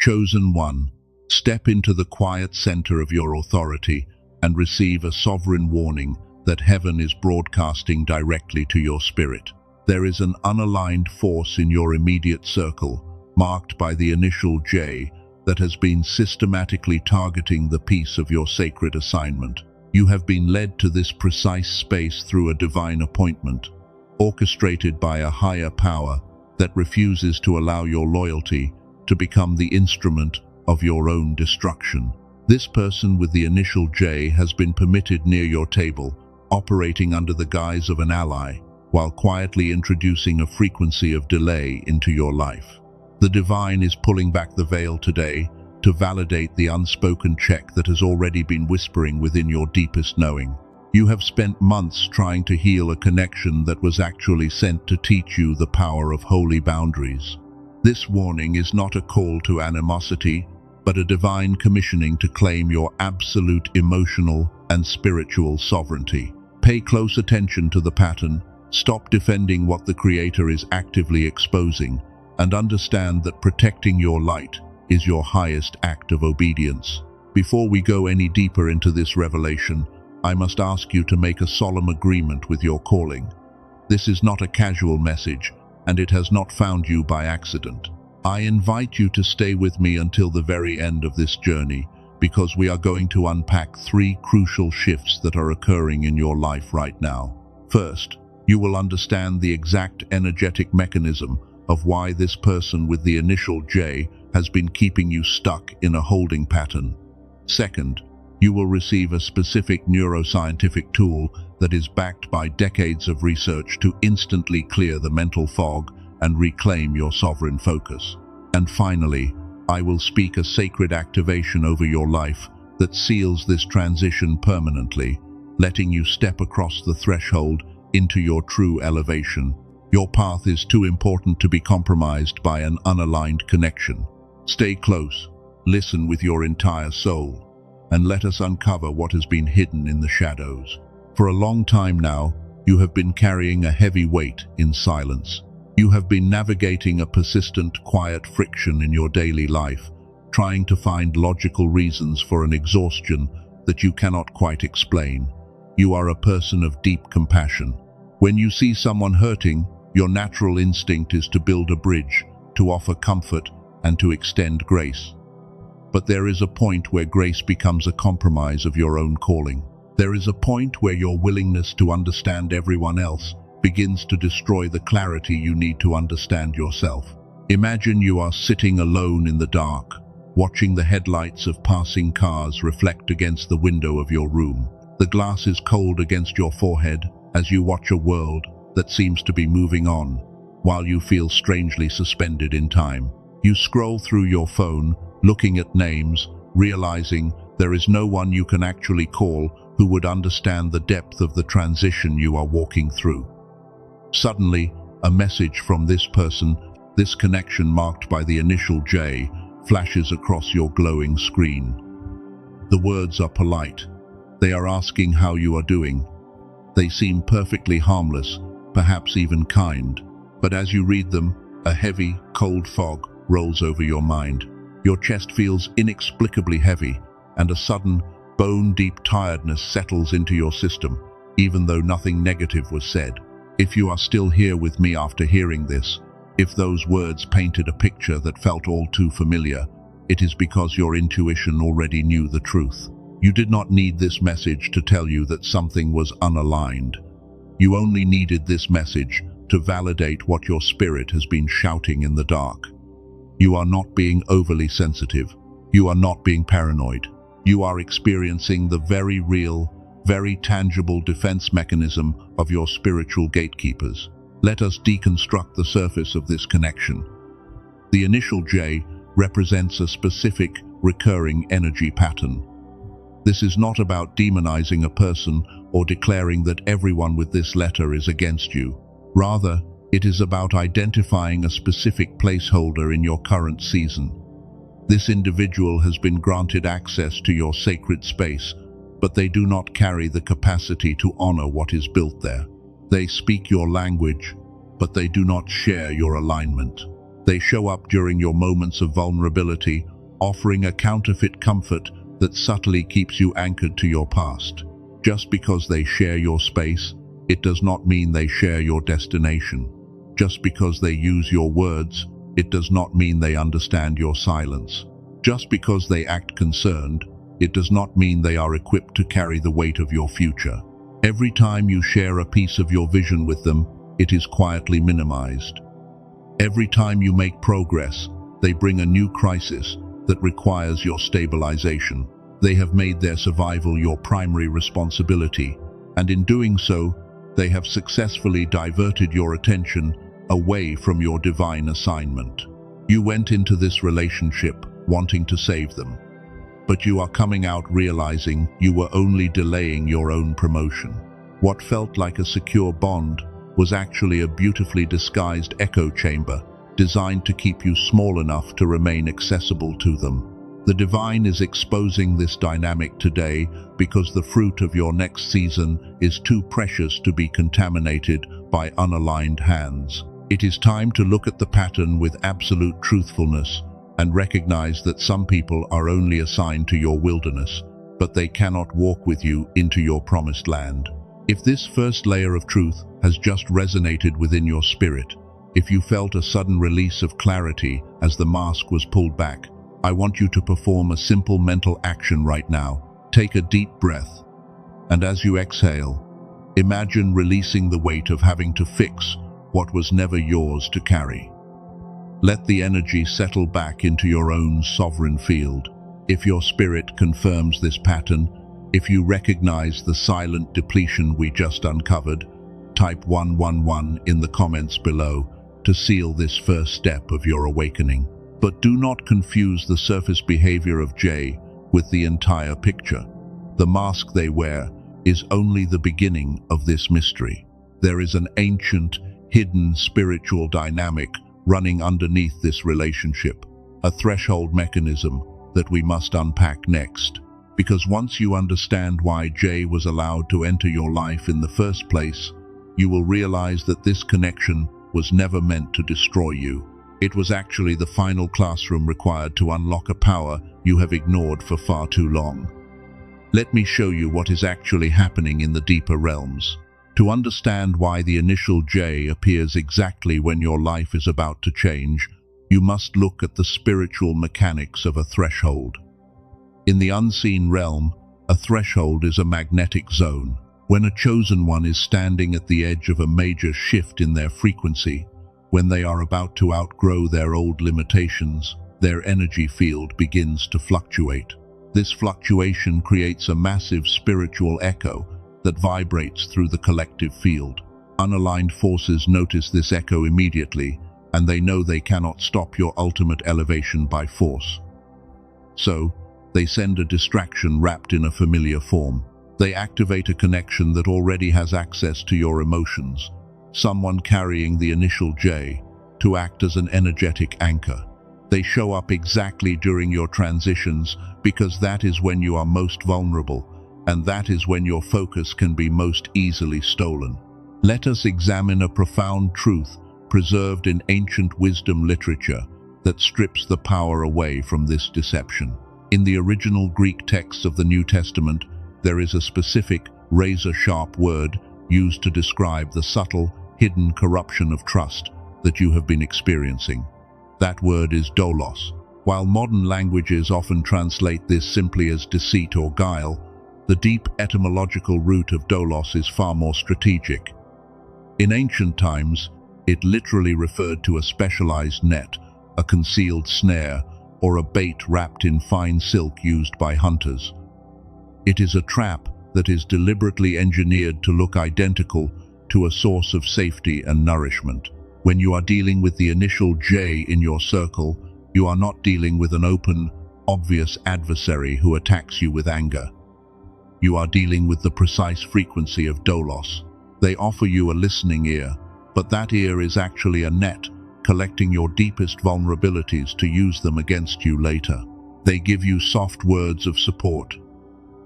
Chosen one, step into the quiet center of your authority and receive a sovereign warning that heaven is broadcasting directly to your spirit. There is an unaligned force in your immediate circle, marked by the initial J, that has been systematically targeting the peace of your sacred assignment. You have been led to this precise space through a divine appointment, orchestrated by a higher power that refuses to allow your loyalty to become the instrument of your own destruction. This person with the initial J has been permitted near your table, operating under the guise of an ally, while quietly introducing a frequency of delay into your life. The divine is pulling back the veil today to validate the unspoken check that has already been whispering within your deepest knowing. You have spent months trying to heal a connection that was actually sent to teach you the power of holy boundaries. This warning is not a call to animosity, but a divine commissioning to claim your absolute emotional and spiritual sovereignty. Pay close attention to the pattern, stop defending what the Creator is actively exposing, and understand that protecting your light is your highest act of obedience. Before we go any deeper into this revelation, I must ask you to make a solemn agreement with your calling. This is not a casual message, and it has not found you by accident. I invite you to stay with me until the very end of this journey, because we are going to unpack 3 crucial shifts that are occurring in your life right now. First, you will understand the exact energetic mechanism of why this person with the initial J has been keeping you stuck in a holding pattern. Second, you will receive a specific neuroscientific tool that is backed by decades of research to instantly clear the mental fog and reclaim your sovereign focus. And finally, I will speak a sacred activation over your life that seals this transition permanently, letting you step across the threshold into your true elevation. Your path is too important to be compromised by an unaligned connection. Stay close, listen with your entire soul, and let us uncover what has been hidden in the shadows. For a long time now, you have been carrying a heavy weight in silence. You have been navigating a persistent, quiet friction in your daily life, trying to find logical reasons for an exhaustion that you cannot quite explain. You are a person of deep compassion. When you see someone hurting, your natural instinct is to build a bridge, to offer comfort, and to extend grace. But there is a point where grace becomes a compromise of your own calling. There is a point where your willingness to understand everyone else begins to destroy the clarity you need to understand yourself. Imagine you are sitting alone in the dark, watching the headlights of passing cars reflect against the window of your room. The glass is cold against your forehead as you watch a world that seems to be moving on, while you feel strangely suspended in time. You scroll through your phone, looking at names, realizing there is no one you can actually call who would understand the depth of the transition you are walking through. Suddenly, a message from this person, this connection marked by the initial J, flashes across your glowing screen. The words are polite. They are asking how you are doing. They seem perfectly harmless, perhaps even kind. But as you read them, a heavy, cold fog rolls over your mind. Your chest feels inexplicably heavy, and a sudden, bone-deep tiredness settles into your system, even though nothing negative was said. If you are still here with me after hearing this, if those words painted a picture that felt all too familiar, it is because your intuition already knew the truth. You did not need this message to tell you that something was unaligned. You only needed this message to validate what your spirit has been shouting in the dark. You are not being overly sensitive. You are not being paranoid. You are experiencing the very real, very tangible defense mechanism of your spiritual gatekeepers. Let us deconstruct the surface of this connection. The initial J represents a specific, recurring energy pattern. This is not about demonizing a person or declaring that everyone with this letter is against you. Rather, it is about identifying a specific placeholder in your current season. This individual has been granted access to your sacred space, but they do not carry the capacity to honor what is built there. They speak your language, but they do not share your alignment. They show up during your moments of vulnerability offering a counterfeit comfort that subtly keeps you anchored to your past. Just because they share your space, it does not mean they share your destination. Just because they use your words, it does not mean they understand your silence. Just because they act concerned, it does not mean they are equipped to carry the weight of your future. Every time you share a piece of your vision with them, it is quietly minimized. Every time you make progress, they bring a new crisis that requires your stabilization. They have made their survival your primary responsibility, and in doing so, they have successfully diverted your attention away from your divine assignment. You went into this relationship wanting to save them, but you are coming out realizing you were only delaying your own promotion. What felt like a secure bond was actually a beautifully disguised echo chamber designed to keep you small enough to remain accessible to them. The divine is exposing this dynamic today because the fruit of your next season is too precious to be contaminated by unaligned hands. It is time to look at the pattern with absolute truthfulness and recognize that some people are only assigned to your wilderness, but they cannot walk with you into your promised land. If this first layer of truth has just resonated within your spirit, if you felt a sudden release of clarity as the mask was pulled back, I want you to perform a simple mental action right now. Take a deep breath, and as you exhale, imagine releasing the weight of having to fix what was never yours to carry. Let the energy settle back into your own sovereign field. If your spirit confirms this pattern, if you recognize the silent depletion we just uncovered, type 111 in the comments below to seal this first step of your awakening. But do not confuse the surface behavior of Jay with the entire picture. The mask they wear is only the beginning of this mystery. There is an ancient, hidden spiritual dynamic running underneath this relationship, a threshold mechanism that we must unpack next. Because once you understand why Jay was allowed to enter your life in the first place, you will realize that this connection was never meant to destroy you. It was actually the final classroom required to unlock a power you have ignored for far too long. Let me show you what is actually happening in the deeper realms. To understand why the initial J appears exactly when your life is about to change, you must look at the spiritual mechanics of a threshold. In the unseen realm, a threshold is a magnetic zone. When a chosen one is standing at the edge of a major shift in their frequency, when they are about to outgrow their old limitations, their energy field begins to fluctuate. This fluctuation creates a massive spiritual echo that vibrates through the collective field. Unaligned forces notice this echo immediately, and they know they cannot stop your ultimate elevation by force. So, they send a distraction wrapped in a familiar form. They activate a connection that already has access to your emotions, someone carrying the initial J, to act as an energetic anchor. They show up exactly during your transitions because that is when you are most vulnerable, and that is when your focus can be most easily stolen. Let us examine a profound truth preserved in ancient wisdom literature that strips the power away from this deception. In the original Greek texts of the New Testament, there is a specific, razor-sharp word used to describe the subtle, hidden corruption of trust that you have been experiencing. That word is Dolos. While modern languages often translate this simply as deceit or guile, the deep etymological root of Dolos is far more strategic. In ancient times, it literally referred to a specialized net, a concealed snare, or a bait wrapped in fine silk used by hunters. It is a trap that is deliberately engineered to look identical to a source of safety and nourishment. When you are dealing with the initial J in your circle, you are not dealing with an open, obvious adversary who attacks you with anger. You are dealing with the precise frequency of Dolos. They offer you a listening ear, but that ear is actually a net, collecting your deepest vulnerabilities to use them against you later. They give you soft words of support,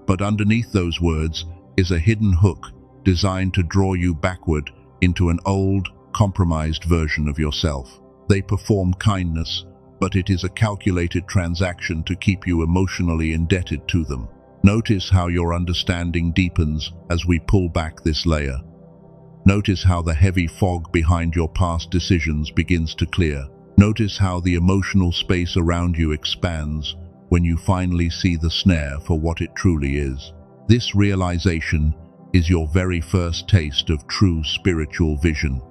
but underneath those words is a hidden hook designed to draw you backward into an old, compromised version of yourself. They perform kindness, but it is a calculated transaction to keep you emotionally indebted to them. Notice how your understanding deepens as we pull back this layer. Notice how the heavy fog behind your past decisions begins to clear. Notice how the emotional space around you expands when you finally see the snare for what it truly is. This realization is your very first taste of true spiritual vision.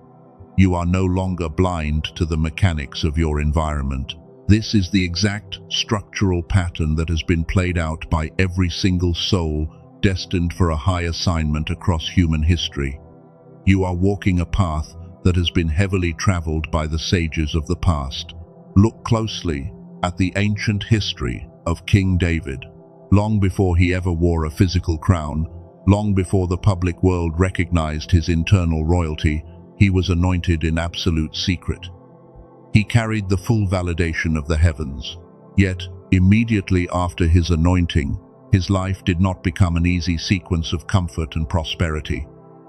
You are no longer blind to the mechanics of your environment. This is the exact structural pattern that has been played out by every single soul destined for a high assignment across human history. You are walking a path that has been heavily traveled by the sages of the past. Look closely at the ancient history of King David. Long before he ever wore a physical crown, long before the public world recognized his internal royalty, he was anointed in absolute secret. He carried the full validation of the heavens. Yet, immediately after his anointing, his life did not become an easy sequence of comfort and prosperity.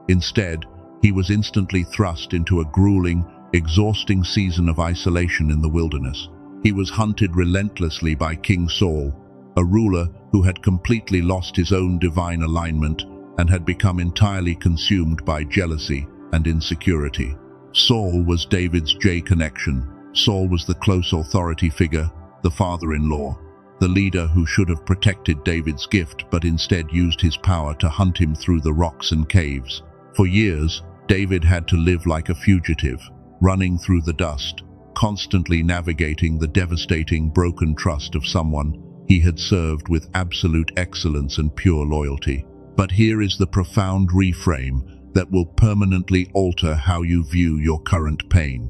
Instead, he was instantly thrust into a grueling, exhausting season of isolation in the wilderness. He was hunted relentlessly by King Saul, a ruler who had completely lost his own divine alignment and had become entirely consumed by jealousy and insecurity. Saul was David's J connection. Saul was the close authority figure, the father-in-law, the leader who should have protected David's gift but instead used his power to hunt him through the rocks and caves. For years, David had to live like a fugitive, running through the dust, constantly navigating the devastating broken trust of someone he had served with absolute excellence and pure loyalty. But here is the profound reframe that will permanently alter how you view your current pain.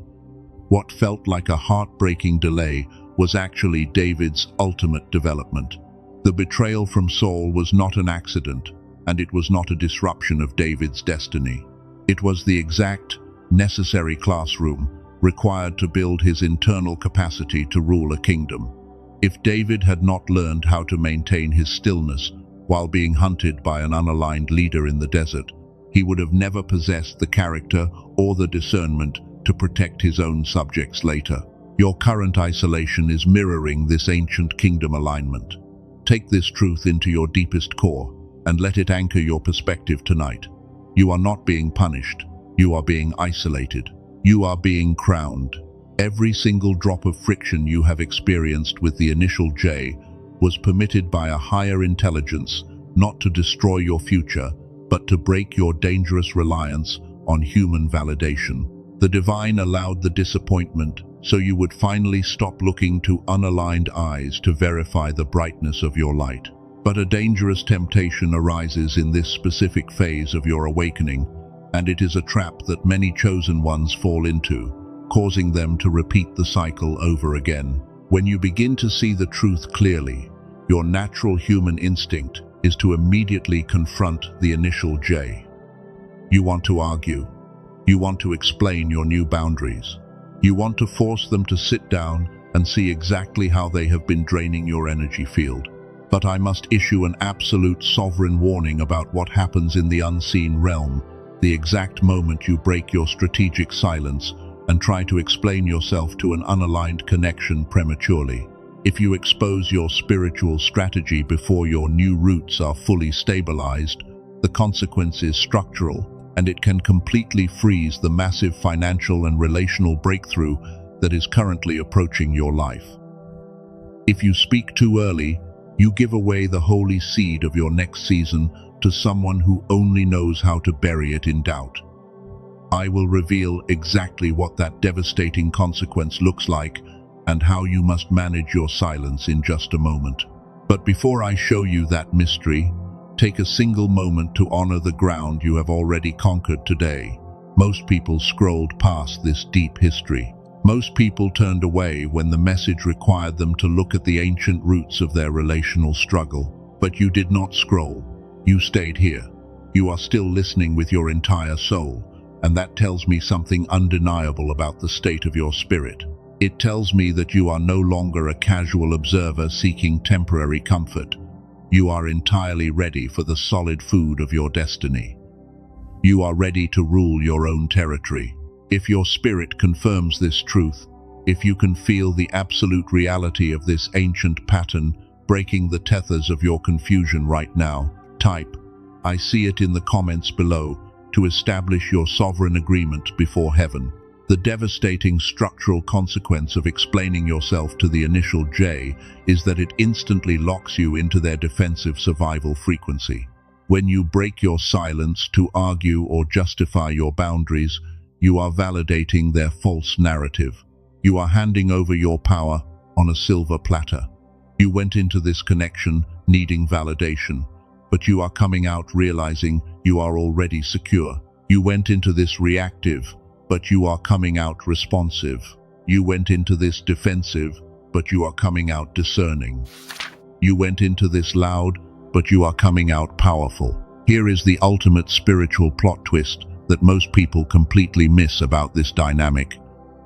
What felt like a heartbreaking delay was actually David's ultimate development. The betrayal from Saul was not an accident, and it was not a disruption of David's destiny. It was the exact, necessary classroom required to build his internal capacity to rule a kingdom. If David had not learned how to maintain his stillness while being hunted by an unaligned leader in the desert, he would have never possessed the character or the discernment to protect his own subjects later. Your current isolation is mirroring this ancient kingdom alignment. Take this truth into your deepest core and let it anchor your perspective tonight. You are not being punished. You are being isolated. You are being crowned. Every single drop of friction you have experienced with the initial J was permitted by a higher intelligence, not to destroy your future, but to break your dangerous reliance on human validation. The divine allowed the disappointment so you would finally stop looking to unaligned eyes to verify the brightness of your light. But a dangerous temptation arises in this specific phase of your awakening, and it is a trap that many chosen ones fall into, causing them to repeat the cycle over again. When you begin to see the truth clearly, your natural human instinct is to immediately confront the initial J. You want to argue. You want to explain your new boundaries. You want to force them to sit down and see exactly how they have been draining your energy field. But I must issue an absolute sovereign warning about what happens in the unseen realm, the exact moment you break your strategic silence and try to explain yourself to an unaligned connection prematurely. If you expose your spiritual strategy before your new roots are fully stabilized, the consequence is structural, and it can completely freeze the massive financial and relational breakthrough that is currently approaching your life. If you speak too early, you give away the holy seed of your next season to someone who only knows how to bury it in doubt. I will reveal exactly what that devastating consequence looks like and how you must manage your silence in just a moment. But before I show you that mystery, take a single moment to honor the ground you have already conquered today. Most people scrolled past this deep history. Most people turned away when the message required them to look at the ancient roots of their relational struggle. But you did not scroll. You stayed here. You are still listening with your entire soul, and that tells me something undeniable about the state of your spirit. It tells me that you are no longer a casual observer seeking temporary comfort. You are entirely ready for the solid food of your destiny. You are ready to rule your own territory. If your spirit confirms this truth, If you can feel the absolute reality of this ancient pattern breaking the tethers of your confusion right now, type "I see it" in the comments below to establish your sovereign agreement before heaven. The devastating structural consequence of explaining yourself to the initial J is that it instantly locks you into their defensive survival frequency. When you break your silence to argue or justify your boundaries, you are validating their false narrative. You are handing over your power on a silver platter. You went into this connection needing validation, but you are coming out realizing you are already secure. You went into this reactive, but you are coming out responsive. You went into this defensive, but you are coming out discerning. You went into this loud, but you are coming out powerful. Here is the ultimate spiritual plot twist that most people completely miss about this dynamic.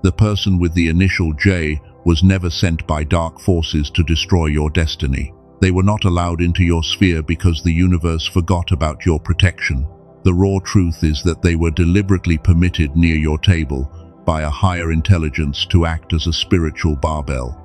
The person with the initial J was never sent by dark forces to destroy your destiny. They were not allowed into your sphere because the universe forgot about your protection. The raw truth is that they were deliberately permitted near your table by a higher intelligence to act as a spiritual barbell.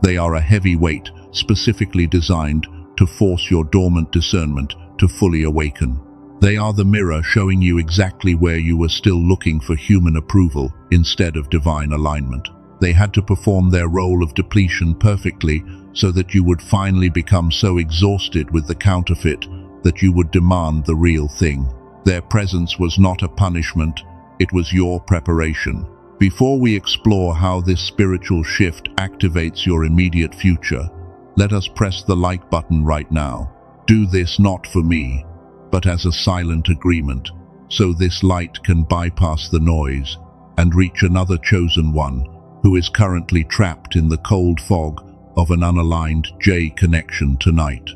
They are a heavy weight specifically designed to force your dormant discernment to fully awaken. They are the mirror showing you exactly where you were still looking for human approval instead of divine alignment. They had to perform their role of depletion perfectly so that you would finally become so exhausted with the counterfeit that you would demand the real thing. Their presence was not a punishment, it was your preparation. Before we explore how this spiritual shift activates your immediate future, let us press the like button right now. Do this not for me, but as a silent agreement, so this light can bypass the noise and reach another chosen one who is currently trapped in the cold fog of an unaligned J connection tonight.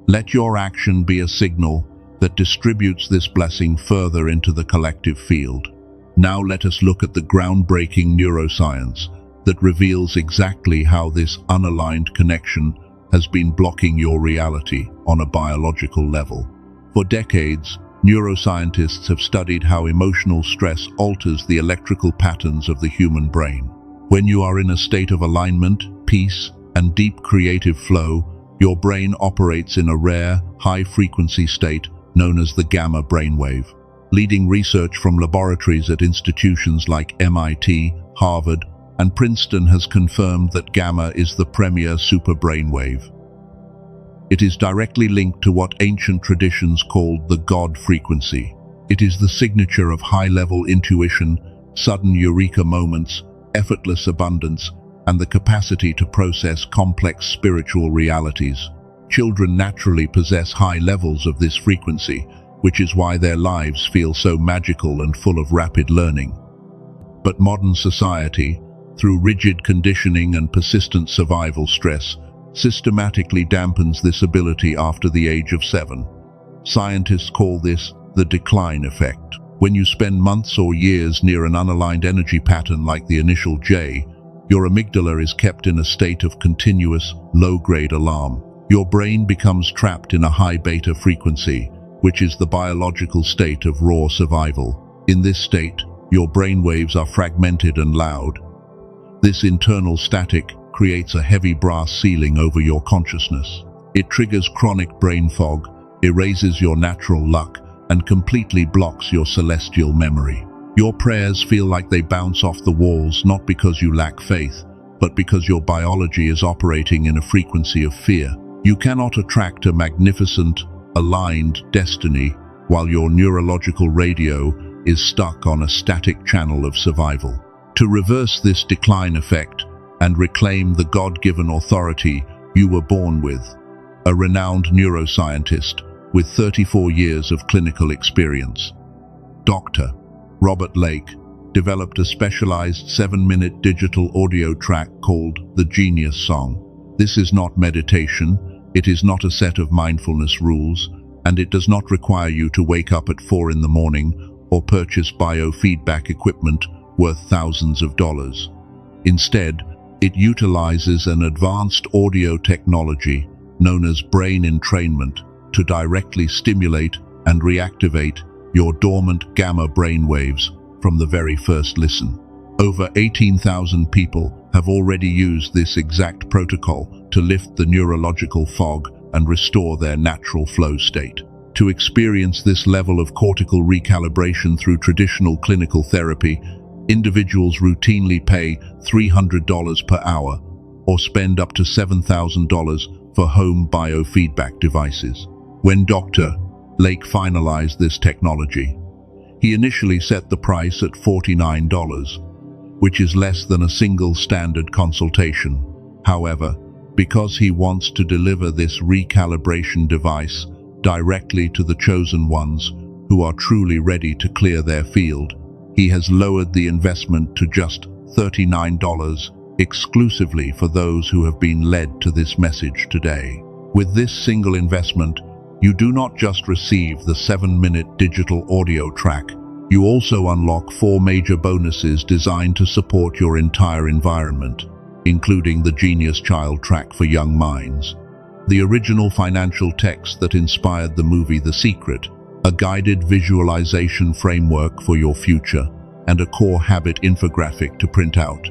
Let your action be a signal that distributes this blessing further into the collective field. Now let us look at the groundbreaking neuroscience that reveals exactly how this unaligned connection has been blocking your reality on a biological level. For decades, neuroscientists have studied how emotional stress alters the electrical patterns of the human brain. When you are in a state of alignment, peace, and deep creative flow, your brain operates in a rare, high-frequency state known as the gamma brainwave. Leading research from laboratories at institutions like MIT, Harvard, and Princeton has confirmed that gamma is the premier super brainwave. It is directly linked to what ancient traditions called the God frequency. It is the signature of high-level intuition, sudden eureka moments, effortless abundance, and the capacity to process complex spiritual realities. Children naturally possess high levels of this frequency, which is why their lives feel so magical and full of rapid learning. But modern society, through rigid conditioning and persistent survival stress, systematically dampens this ability after the age of 7. Scientists call this the decline effect. When you spend months or years near an unaligned energy pattern like the initial J, your amygdala is kept in a state of continuous, low-grade alarm. Your brain becomes trapped in a high beta frequency, which is the biological state of raw survival. In this state, your brain waves are fragmented and loud. This internal static creates a heavy brass ceiling over your consciousness. It triggers chronic brain fog, erases your natural luck, and completely blocks your celestial memory. Your prayers feel like they bounce off the walls not because you lack faith, but because your biology is operating in a frequency of fear. You cannot attract a magnificent, aligned destiny while your neurological radio is stuck on a static channel of survival. To reverse this decline effect and reclaim the God-given authority you were born with, a renowned neuroscientist with 34 years of clinical experience, Dr. Robert Lake, developed a specialized 7-minute digital audio track called the Genius Song. This is not meditation, it is not a set of mindfulness rules, and it does not require you to wake up at 4 in the morning or purchase biofeedback equipment worth thousands of dollars. Instead, it utilizes an advanced audio technology known as brain entrainment to directly stimulate and reactivate your dormant gamma brainwaves from the very first listen. Over 18,000 people have already used this exact protocol to lift the neurological fog and restore their natural flow state. To experience this level of cortical recalibration through traditional clinical therapy, individuals routinely pay $300 per hour or spend up to $7,000 for home biofeedback devices. When Dr. Lake finalized this technology, he initially set the price at $49, which is less than a single standard consultation. However, because he wants to deliver this recalibration device directly to the chosen ones who are truly ready to clear their field, he has lowered the investment to just $39 exclusively for those who have been led to this message today. With this single investment, you do not just receive the 7-minute digital audio track, you also unlock 4 major bonuses designed to support your entire environment, including the Genius Child track for young minds, the original financial text that inspired the movie The Secret, a guided visualization framework for your future, and a core habit infographic to print out.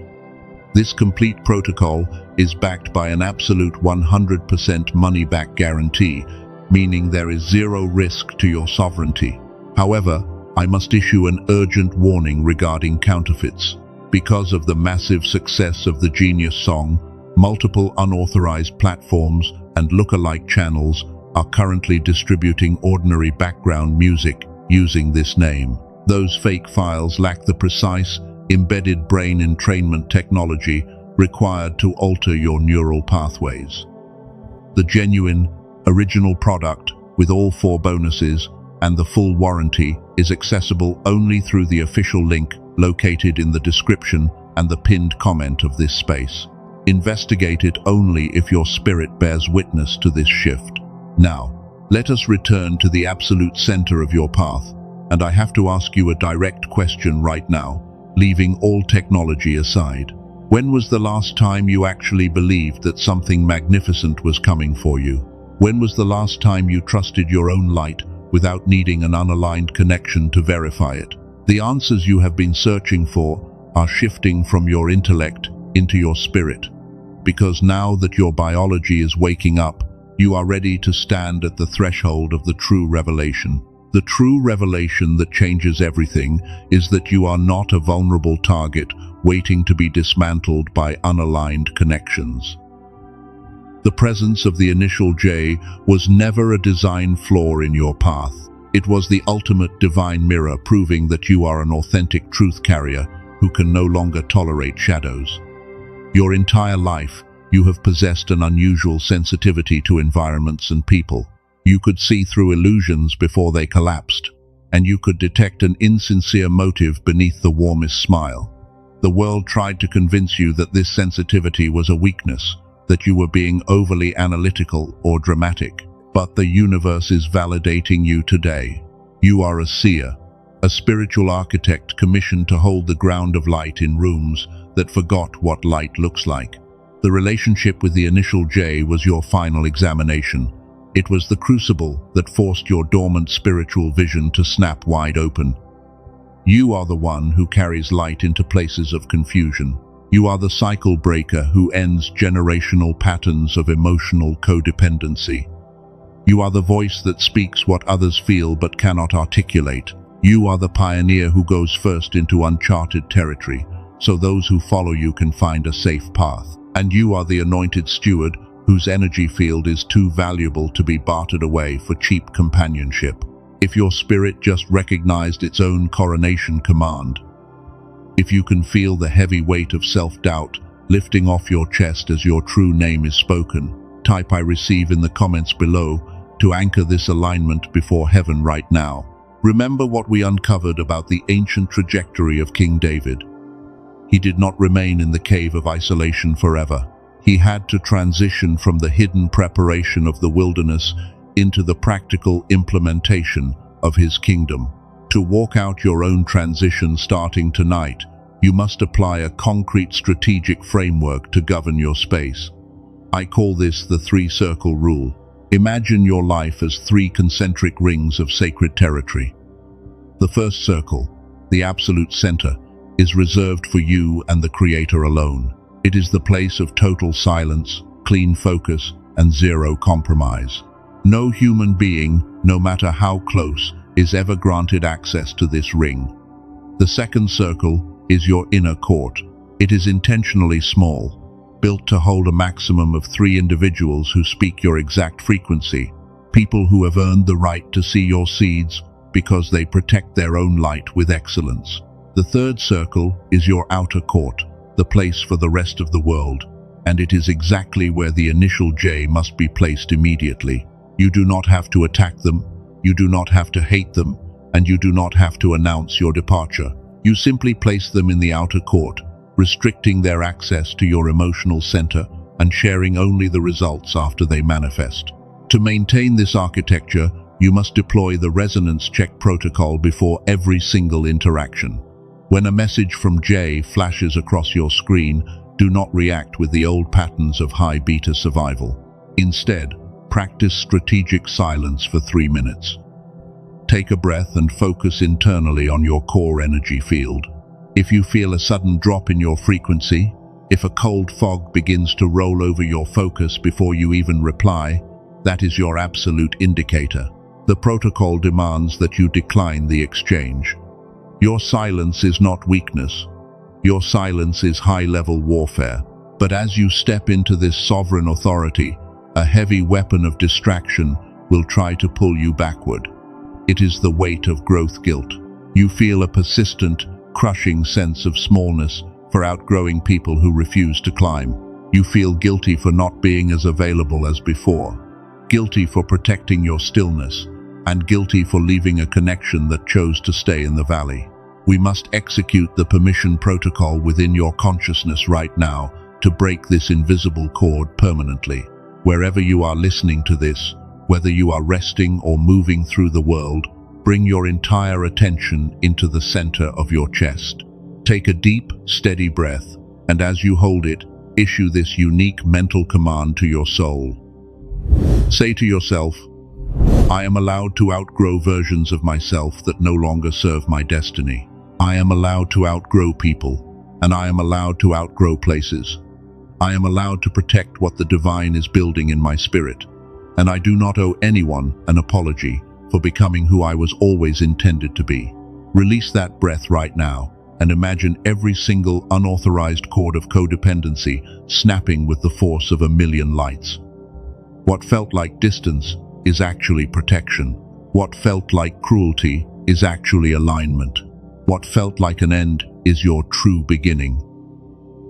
This complete protocol is backed by an absolute 100% money-back guarantee, meaning there is zero risk to your sovereignty. However, I must issue an urgent warning regarding counterfeits. Because of the massive success of the Genius song, multiple unauthorized platforms and lookalike channels are currently distributing ordinary background music using this name. Those fake files lack the precise, embedded brain entrainment technology required to alter your neural pathways. The genuine, original product, with all 4 bonuses and the full warranty, is accessible only through the official link located in the description and the pinned comment of this space. Investigate it only if your spirit bears witness to this shift. Now, let us return to the absolute center of your path, and I have to ask you a direct question right now, leaving all technology aside. When was the last time you actually believed that something magnificent was coming for you? When was the last time you trusted your own light without needing an unaligned connection to verify it? The answers you have been searching for are shifting from your intellect into your spirit, because now that your biology is waking up, you are ready to stand at the threshold of the true revelation. The true revelation that changes everything is that you are not a vulnerable target waiting to be dismantled by unaligned connections. The presence of the initial J was never a design flaw in your path. It was the ultimate divine mirror proving that you are an authentic truth carrier who can no longer tolerate shadows. Your entire life, you have possessed an unusual sensitivity to environments and people. You could see through illusions before they collapsed, and you could detect an insincere motive beneath the warmest smile. The world tried to convince you that this sensitivity was a weakness, that you were being overly analytical or dramatic. But the universe is validating you today. You are a seer, a spiritual architect commissioned to hold the ground of light in rooms that forgot what light looks like. The relationship with the initial J was your final examination. It was the crucible that forced your dormant spiritual vision to snap wide open. You are the one who carries light into places of confusion. You are the cycle breaker who ends generational patterns of emotional codependency. You are the voice that speaks what others feel but cannot articulate. You are the pioneer who goes first into uncharted territory, so those who follow you can find a safe path. And you are the anointed steward whose energy field is too valuable to be bartered away for cheap companionship. If your spirit just recognized its own coronation command, if you can feel the heavy weight of self-doubt lifting off your chest as your true name is spoken, type "I receive" in the comments below to anchor this alignment before heaven right now. Remember what we uncovered about the ancient trajectory of King David. He did not remain in the cave of isolation forever. He had to transition from the hidden preparation of the wilderness into the practical implementation of his kingdom. To walk out your own transition starting tonight, you must apply a concrete strategic framework to govern your space. I call this the 3-circle rule. Imagine your life as 3 concentric rings of sacred territory. The first circle, the absolute center, is reserved for you and the Creator alone. It is the place of total silence, clean focus, and zero compromise. No human being, no matter how close, is ever granted access to this ring. The second circle is your inner court. It is intentionally small, built to hold a maximum of 3 individuals who speak your exact frequency, people who have earned the right to see your seeds because they protect their own light with excellence. The third circle is your outer court, the place for the rest of the world, and it is exactly where the initial J must be placed immediately. You do not have to attack them, you do not have to hate them, and you do not have to announce your departure. You simply place them in the outer court, restricting their access to your emotional center and sharing only the results after they manifest. To maintain this architecture, you must deploy the resonance check protocol before every single interaction. When a message from J flashes across your screen, do not react with the old patterns of high beta survival. Instead, practice strategic silence for 3 minutes. Take a breath and focus internally on your core energy field. If you feel a sudden drop in your frequency, if a cold fog begins to roll over your focus before you even reply, that is your absolute indicator. The protocol demands that you decline the exchange. Your silence is not weakness. Your silence is high-level warfare. But as you step into this sovereign authority, a heavy weapon of distraction will try to pull you backward. It is the weight of growth guilt. You feel a persistent, crushing sense of smallness for outgrowing people who refuse to climb. You feel guilty for not being as available as before, guilty for protecting your stillness, and guilty for leaving a connection that chose to stay in the valley. We must execute the permission protocol within your consciousness right now to break this invisible cord permanently. Wherever you are listening to this, whether you are resting or moving through the world, bring your entire attention into the center of your chest. Take a deep, steady breath, and as you hold it, issue this unique mental command to your soul. Say to yourself, I am allowed to outgrow versions of myself that no longer serve my destiny. I am allowed to outgrow people, and I am allowed to outgrow places. I am allowed to protect what the divine is building in my spirit, and I do not owe anyone an apology for becoming who I was always intended to be. Release that breath right now, and imagine every single unauthorized cord of codependency snapping with the force of 1,000,000 lights. What felt like distance is actually protection. What felt like cruelty is actually alignment. What felt like an end is your true beginning.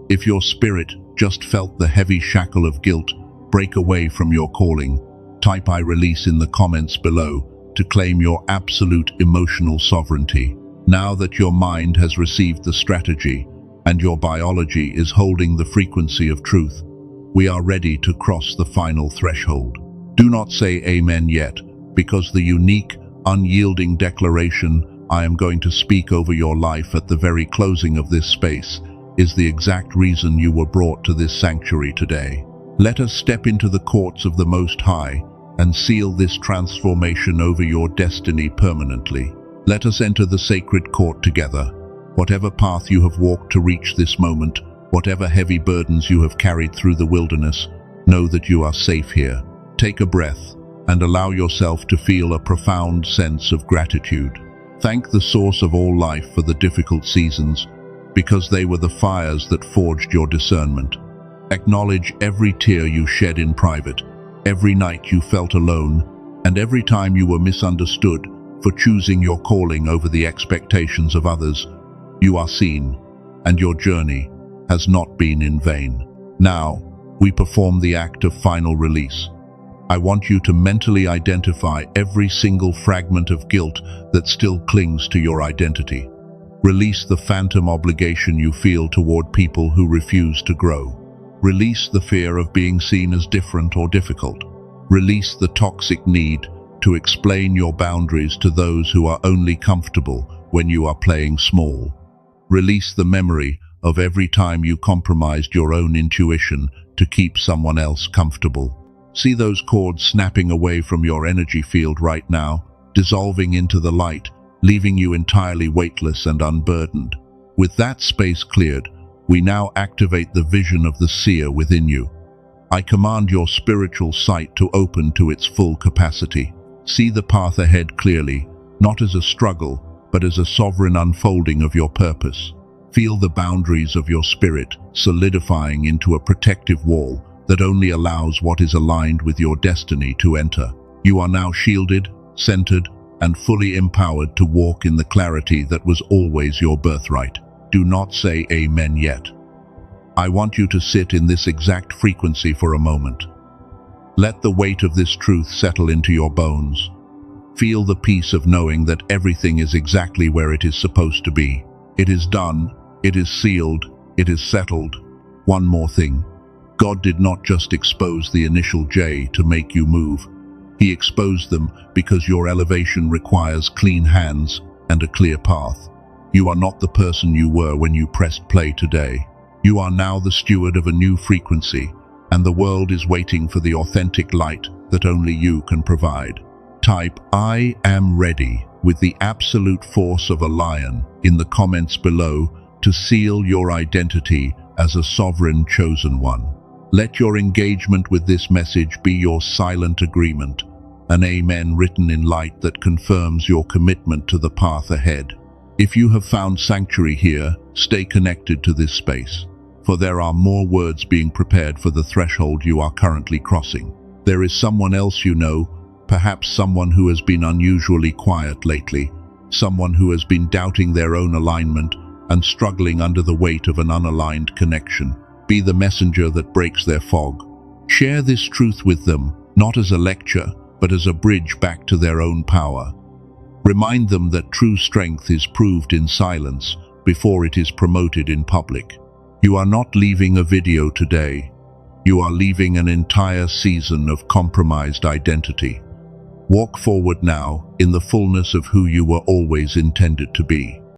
If your spirit just felt the heavy shackle of guilt break away from your calling, type I release in the comments below to claim your absolute emotional sovereignty. Now that your mind has received the strategy and your biology is holding the frequency of truth, we are ready to cross the final threshold. Do not say amen yet, because the unique, unyielding declaration I am going to speak over your life at the very closing of this space is the exact reason you were brought to this sanctuary today. Let us step into the courts of the Most High and seal this transformation over your destiny permanently. Let us enter the sacred court together. Whatever path you have walked to reach this moment, whatever heavy burdens you have carried through the wilderness, know that you are safe here. Take a breath and allow yourself to feel a profound sense of gratitude. Thank the source of all life for the difficult seasons, because they were the fires that forged your discernment. Acknowledge every tear you shed in private, every night you felt alone, and every time you were misunderstood for choosing your calling over the expectations of others. You are seen, and your journey has not been in vain. Now, we perform the act of final release. I want you to mentally identify every single fragment of guilt that still clings to your identity. Release the phantom obligation you feel toward people who refuse to grow. Release the fear of being seen as different or difficult. Release the toxic need to explain your boundaries to those who are only comfortable when you are playing small. Release the memory of every time you compromised your own intuition to keep someone else comfortable. See those cords snapping away from your energy field right now, dissolving into the light, leaving you entirely weightless and unburdened. With that space cleared, We now activate the vision of the seer within you. I command your spiritual sight to open to its full capacity. See the path ahead clearly, not as a struggle, but as a sovereign unfolding of your purpose. Feel the boundaries of your spirit solidifying into a protective wall that only allows what is aligned with your destiny to enter. You are now shielded, centered, and fully empowered to walk in the clarity that was always your birthright. Do not say amen yet. I want you to sit in this exact frequency for a moment. Let the weight of this truth settle into your bones. Feel the peace of knowing that everything is exactly where it is supposed to be. It is done, it is sealed, it is settled. One more thing. God did not just expose the initial J to make you move. He exposed them because your elevation requires clean hands and a clear path. You are not the person you were when you pressed play today. You are now the steward of a new frequency, and the world is waiting for the authentic light that only you can provide. Type "I am ready" with the absolute force of a lion in the comments below to seal your identity as a sovereign chosen one. Let your engagement with this message be your silent agreement, an amen written in light that confirms your commitment to the path ahead. If you have found sanctuary here, stay connected to this space, for there are more words being prepared for the threshold you are currently crossing. There is someone else you know, perhaps someone who has been unusually quiet lately, someone who has been doubting their own alignment and struggling under the weight of an unaligned connection. Be the messenger that breaks their fog. Share this truth with them, not as a lecture, but as a bridge back to their own power. Remind them that true strength is proved in silence before it is promoted in public. You are not leaving a video today. You are leaving an entire season of compromised identity. Walk forward now in the fullness of who you were always intended to be.